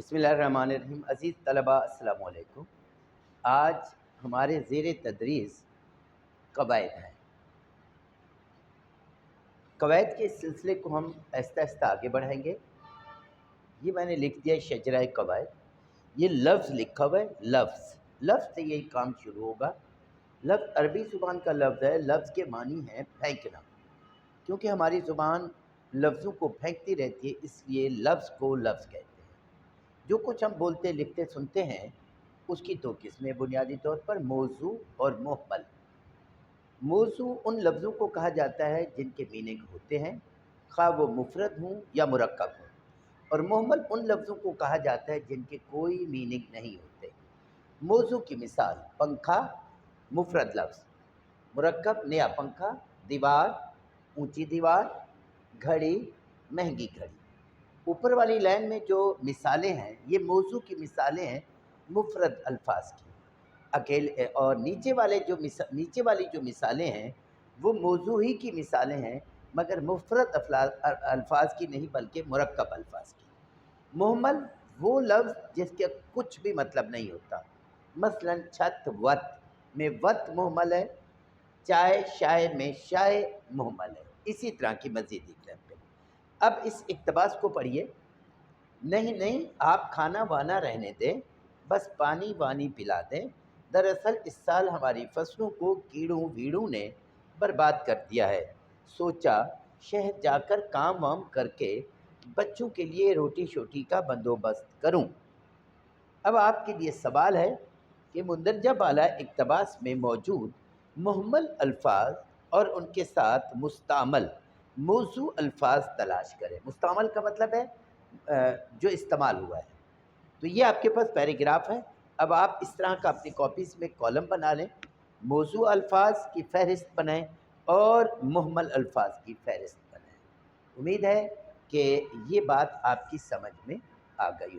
बिस्मिल्लाहिर्रहमानिर्रहीम। अज़ीज़ तलबा अस्सलाम वालेकुम। आज हमारे ज़ेर तदरीस कवायद हैं। कवायद के इस सिलसिले को हम आहिस्ता आहिस्ता आगे बढ़ाएंगे। ये मैंने लिख दिया शजराए कवायद। ये लफ्ज़ लिखा हुआ है, लफ्ज़ से यही काम शुरू होगा। लफ्ज़ अरबी ज़ुबान का लफ्ज़ है। लफ्ज़ के मानी है फेंकना। क्योंकि हमारी ज़ुबान लफ्ज़ों को फेंकती रहती है, इसलिए लफ्ज़ को लफ्ज़ कहते हैं। जो कुछ हम बोलते लिखते सुनते हैं उसकी दो किस्में बुनियादी तौर पर, मौजू और मुहमल। मौजू उन लफ्ज़ों को कहा जाता है जिनके मीनिंग होते हैं, खा वो मुफरद हों या मुरक्कब हों, और मुहमल उन लफ्ज़ों को कहा जाता है जिनके कोई मीनिंग नहीं होते। मौजू की मिसाल पंखा मुफरद लफ्ज़, मुरक्कब नया पंखा, दीवार ऊंची दीवार, घड़ी महंगी घड़ी। ऊपर वाली लाइन में जो मिसालें हैं ये मौजू की मिसालें हैं मुफरद अल्फाज की अकेले, और नीचे वाली जो मिसालें हैं वो मौजू ही की मिसालें हैं, मगर मुफरद अल्फाज की नहीं बल्कि मुरक्कब अल्फाज की। मुहम्मल वो लफ्ज़ जिसके कुछ भी मतलब नहीं होता। मसलन छत वत में वत मुहम्मल है, चाय शाय में शाय मुहम्मल है। इसी तरह की मज़ीद एग्जाम्पल। अब इस इक़्तिबास को पढ़िए। नहीं आप खाना वाना रहने दें, बस पानी वानी पिला दें। दरअसल इस साल हमारी फसलों को कीड़ों वीड़ों ने बर्बाद कर दिया है। सोचा शहर जाकर काम वाम करके बच्चों के लिए रोटी शोटी का बंदोबस्त करूं। अब आपके लिए सवाल है कि मुंदरजा बाला इक़्तिबास में मौजूद मुहम्मल अल्फाज और उनके साथ मुस्तामल मौजू अल्फाज तलाश करें। मुस्तामल का मतलब है जो इस्तेमाल हुआ है। तो ये आपके पास पैराग्राफ है। अब आप इस तरह का अपनी कॉपीज़ में कॉलम बना लें, मौजू अल्फाज की फ़हरिस्त बनाएं और मुहम्मल अल्फाज की फ़हरिस्त बनाएं। उम्मीद है कि ये बात आपकी समझ में आ गई हो।